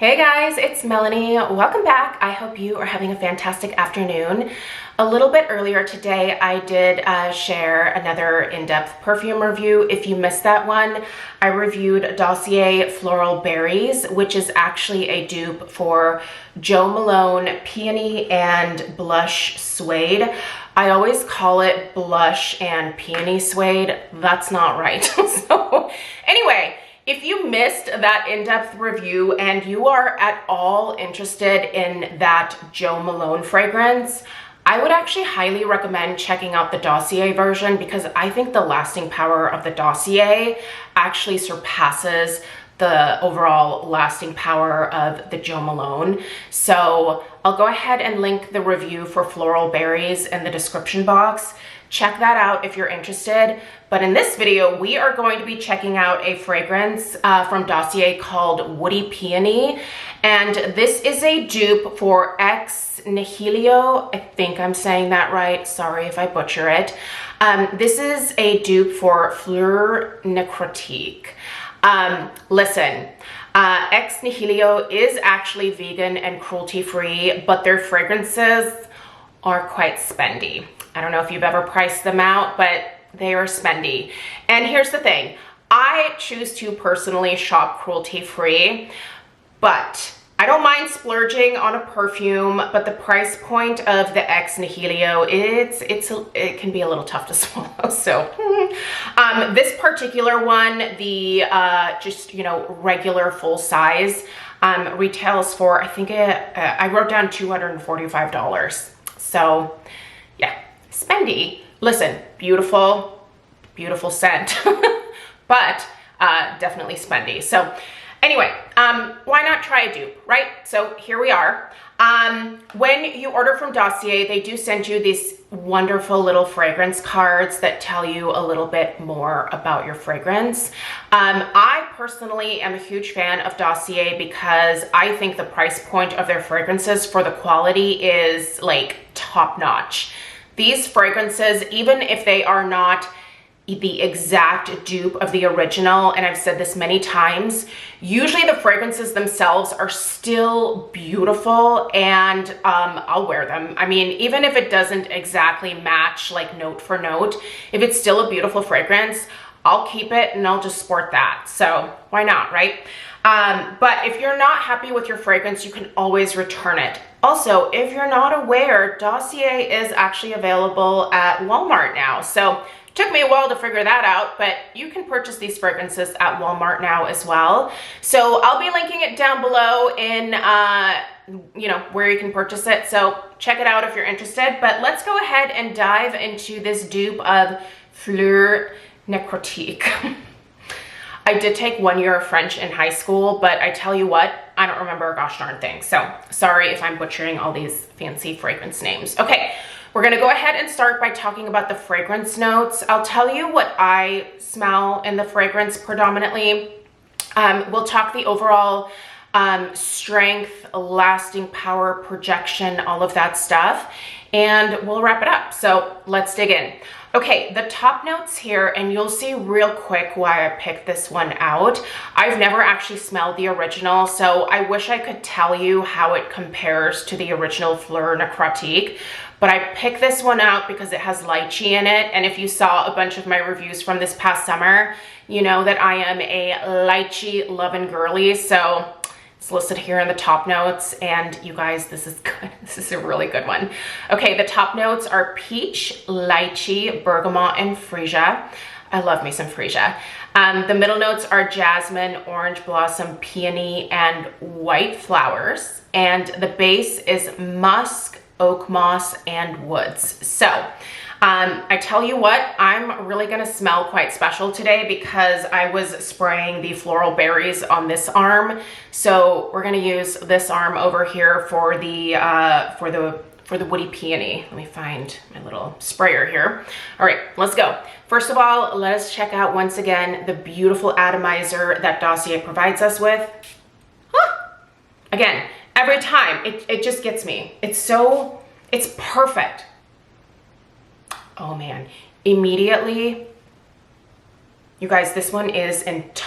Hey guys, it's Melanie. Welcome back. I hope you are having a fantastic afternoon. A little bit earlier today, I did share another in-depth perfume review. If you missed that one, I reviewed Dossier Floral Berries, which is actually a dupe for Jo Malone Peony and Blush Suede. I always call it Blush and Peony Suede. That's not right. So anyway, if you missed that in-depth review and you are at all interested in that Jo Malone fragrance, I would actually highly recommend checking out the Dossier version because I think the lasting power of the Dossier actually surpasses the overall lasting power of the Jo Malone. So I'll go ahead and link the review for Floral Berries in the description box. Check that out if you're interested. But in this video, we are going to be checking out a fragrance from Dossier called Woody Peony. And this is a dupe for Nihilo. I think I'm saying that right. Sorry if I butcher it. This is a dupe for Fleur Narcotique. Listen, Nihilo is actually vegan and cruelty-free, but their fragrances are quite spendy. I don't know if you've ever priced them out, but they are spendy. And here's the thing, I choose to personally shop cruelty-free, but I don't mind splurging on a perfume, but the price point of the Nihilo, it can be a little tough to swallow. So this particular one, the just, you know, regular full size, retails for, I think I wrote down $245. So yeah, spendy. Listen, beautiful, beautiful scent, but definitely spendy. So anyway, why not try a dupe, right? So here we are. When you order from Dossier, they do send you these wonderful little fragrance cards that tell you a little bit more about your fragrance. I personally am a huge fan of Dossier because I think the price point of their fragrances for the quality is like top notch. These fragrances, even if they are not the exact dupe of the original, and I've said this many times, usually the fragrances themselves are still beautiful and I'll wear them. I mean, even if it doesn't exactly match like note for note, if it's still a beautiful fragrance, I'll keep it and I'll just sport that. So why not, right? But if you're not happy with your fragrance, you can always return it. Also, if you're not aware, Dossier is actually available at Walmart now. So it took me a while to figure that out, but you can purchase these fragrances at Walmart now as well. So I'll be linking it down below in, you know, where you can purchase it. So check it out if you're interested. But let's go ahead and dive into this dupe of Fleur Narcotique. I did take 1 year of French in high school, but I tell you what, I don't remember a gosh darn thing. So sorry if I'm butchering all these fancy fragrance names. Okay, we're gonna go ahead and start by talking about the fragrance notes. I'll tell you what I smell in the fragrance predominantly. We'll talk the overall strength, lasting power, projection, all of that stuff, and we'll wrap it up. So let's dig in. Okay, the top notes here, and you'll see real quick why I picked this one out. I've never actually smelled the original, so I wish I could tell you how it compares to the original Fleur Narcotique, but I picked this one out because it has lychee in it, and if you saw a bunch of my reviews from this past summer, you know that I am a lychee loving girly, so it's listed here in the top notes, and you guys, this is good. This is a really good one. Okay, the top notes are peach, lychee, bergamot, and freesia. I love me some freesia. The middle notes are jasmine, orange blossom, peony, and white flowers. And the base is musk, oak moss, and woods. So I tell you what, I'm really gonna smell quite special today because I was spraying the floral berries on this arm. So we're gonna use this arm over here for the Woody Peony. Let me find my little sprayer here. All right, let's go. First of all, let us check out once again the beautiful atomizer that Dossier provides us with. Huh. Again, every time it just gets me. It's perfect. Oh man, immediately, you guys, this one is entirely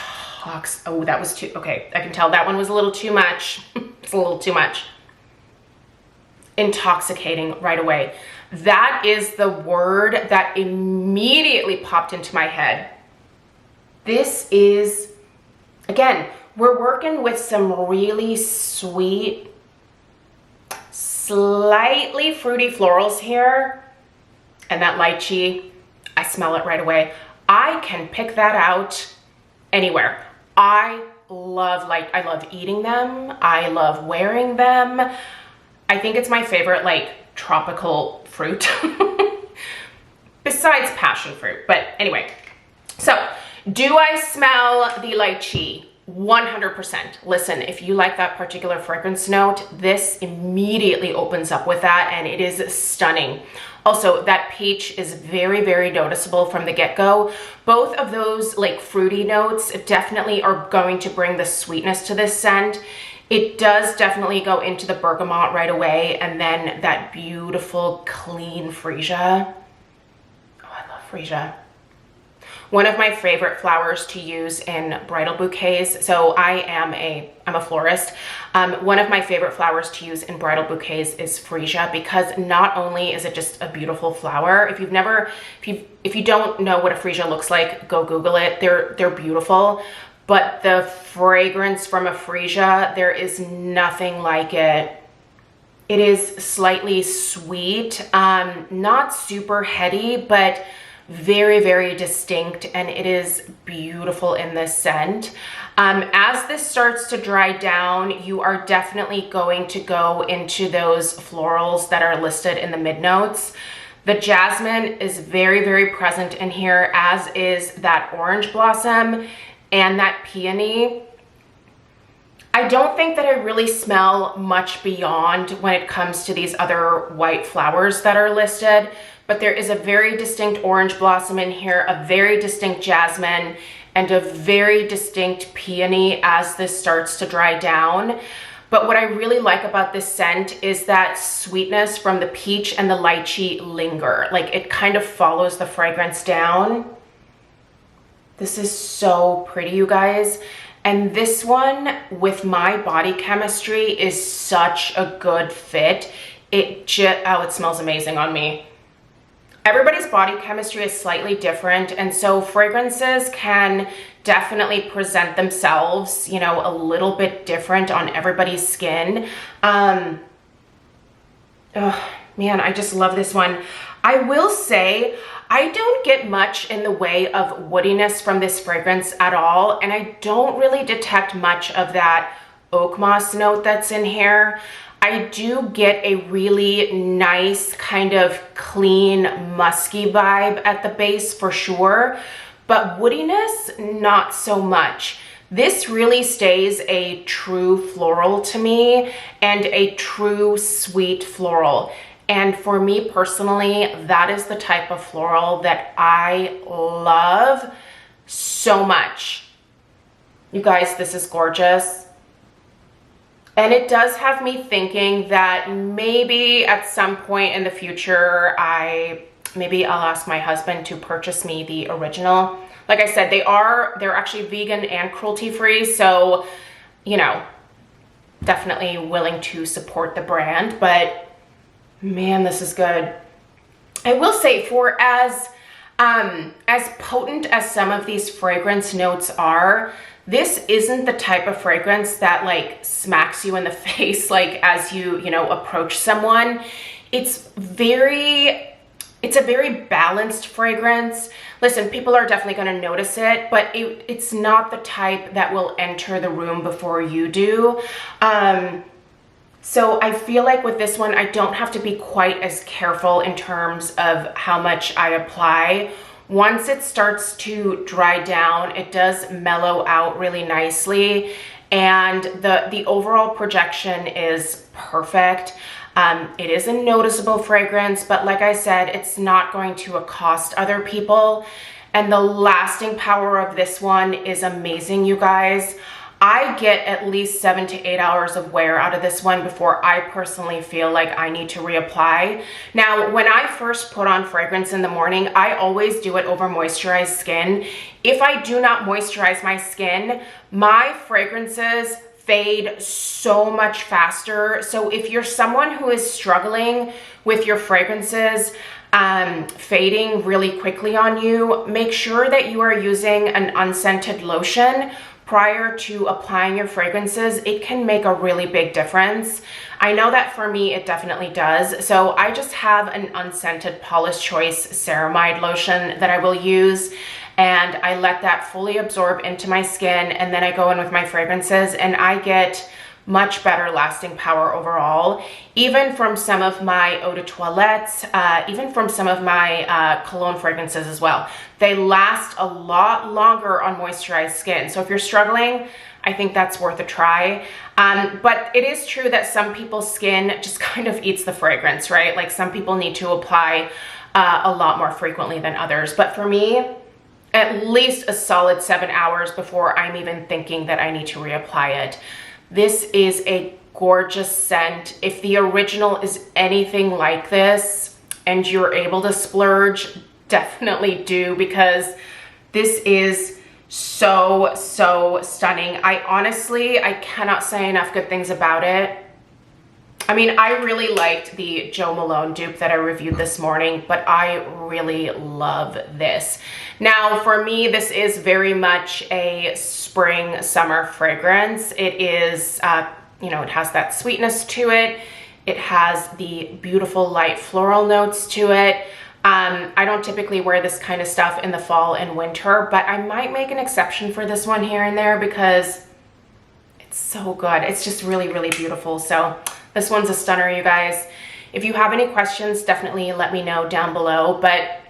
Oh, that was too, okay. I can tell that one was a little too much. It's a little too much. Intoxicating right away. That is the word that immediately popped into my head. This is, again, we're working with some really sweet, slightly fruity florals here. And that lychee, I smell it right away. I can pick that out anywhere. I love eating them. I love wearing them. I think it's my favorite like tropical fruit besides passion fruit. But anyway, so do I smell the lychee? 100%. Listen, if you like that particular fragrance note, this immediately opens up with that, and it is stunning. Also, that peach is very, very noticeable from the get-go. Both of those like fruity notes definitely are going to bring the sweetness to this scent. It does definitely go into the bergamot right away, and then that beautiful clean freesia. Oh, I love freesia. One of my favorite flowers to use in bridal bouquets. So I'm a florist. One of my favorite flowers to use in bridal bouquets is freesia, because not only is it just a beautiful flower. If you don't know what a freesia looks like, go Google it. They're beautiful. But the fragrance from a freesia, there is nothing like it. It is slightly sweet, not super heady, but very, very distinct, and it is beautiful in this scent. As this starts to dry down, you are definitely going to go into those florals that are listed in the mid notes. The jasmine is very, very present in here, as is that orange blossom and that peony. I don't think that I really smell much beyond when it comes to these other white flowers that are listed, but there is a very distinct orange blossom in here, a very distinct jasmine, and a very distinct peony as this starts to dry down. But what I really like about this scent is that sweetness from the peach and the lychee linger. Like, it kind of follows the fragrance down. This is so pretty, you guys. And this one with my body chemistry is such a good fit. It smells amazing on me. Everybody's body chemistry is slightly different, and so fragrances can definitely present themselves, you know, a little bit different on everybody's skin. Oh man, I just love this one. I will say, I don't get much in the way of woodiness from this fragrance at all, and I don't really detect much of that oak moss note that's in here. I do get a really nice kind of clean, musky vibe at the base for sure, but woodiness, not so much. This really stays a true floral to me, and a true sweet floral. And for me personally, that is the type of floral that I love so much. You guys, this is gorgeous. And it does have me thinking that maybe at some point in the future, maybe I'll ask my husband to purchase me the original. Like I said, they're actually vegan and cruelty free. So, you know, definitely willing to support the brand, but man, this is good. I will say, for as potent as some of these fragrance notes are, this isn't the type of fragrance that like smacks you in the face like as you know, approach someone. It's a very balanced fragrance. Listen, people are definitely going to notice it, but it's not the type that will enter the room before you do. So I feel like with this one, I don't have to be quite as careful in terms of how much I apply. Once it starts to dry down, it does mellow out really nicely, and the overall projection is perfect. It is a noticeable fragrance, but like I said, it's not going to accost other people. And the lasting power of this one is amazing, you guys. I get at least 7 to 8 hours of wear out of this one before I personally feel like I need to reapply. Now, when I first put on fragrance in the morning, I always do it over moisturized skin. If I do not moisturize my skin, my fragrances fade so much faster. So if you're someone who is struggling with your fragrances fading really quickly on you, make sure that you are using an unscented lotion prior to applying your fragrances. It can make a really big difference. I know that for me, it definitely does. So I just have an unscented Paula's Choice ceramide lotion that I will use, and I let that fully absorb into my skin, and then I go in with my fragrances, and I get much better lasting power overall, even from some of my eau de toilettes, even from some of my cologne fragrances as well. They last a lot longer on moisturized skin. So if you're struggling, I think that's worth a try. But it is true that some people's skin just kind of eats the fragrance, right? Like some people need to apply a lot more frequently than others. But for me, at least a solid 7 hours before I'm even thinking that I need to reapply it. This is a gorgeous scent. If the original is anything like this and you're able to splurge, definitely do, because this is so stunning. I cannot say enough good things about it. I mean, I really liked the Jo Malone dupe that I reviewed this morning, but I really love this. Now, for me, this is very much a spring summer fragrance. It is, you know, it has that sweetness to it. It has the beautiful light floral notes to it. I don't typically wear this kind of stuff in the fall and winter, but I might make an exception for this one here and there because it's so good. It's just really beautiful. So this one's a stunner, you guys. If you have any questions, definitely let me know down below, but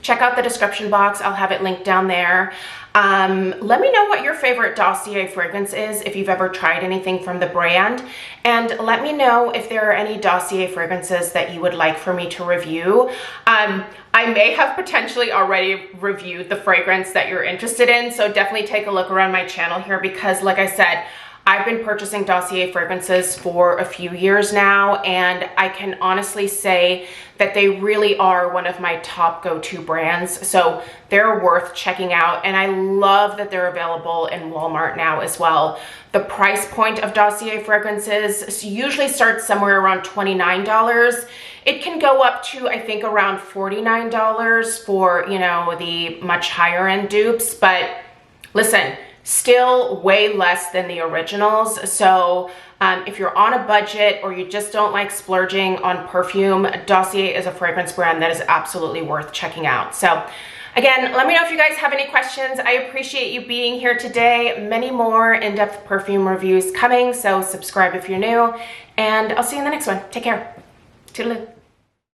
check out the description box. I'll have it linked down there. Let me know what your favorite Dossier fragrance is, if you've ever tried anything from the brand, and let me know if there are any Dossier fragrances that you would like for me to review. I may have potentially already reviewed the fragrance that you're interested in, so definitely take a look around my channel here because, like I said, I've been purchasing Dossier fragrances for a few years now, and I can honestly say that they really are one of my top go-to brands. So they're worth checking out, and I love that they're available in Walmart now as well. The price point of Dossier fragrances usually starts somewhere around $29. It can go up to, I think, around $49 for, you know, the much higher end dupes, but listen, still way less than the originals. So if you're on a budget or you just don't like splurging on perfume, Dossier is a fragrance brand that is absolutely worth checking out. So again, let me know if you guys have any questions. I appreciate you being here today. Many more in-depth perfume reviews coming, so subscribe if you're new, and I'll see you in the next one. Take care. Toodaloo.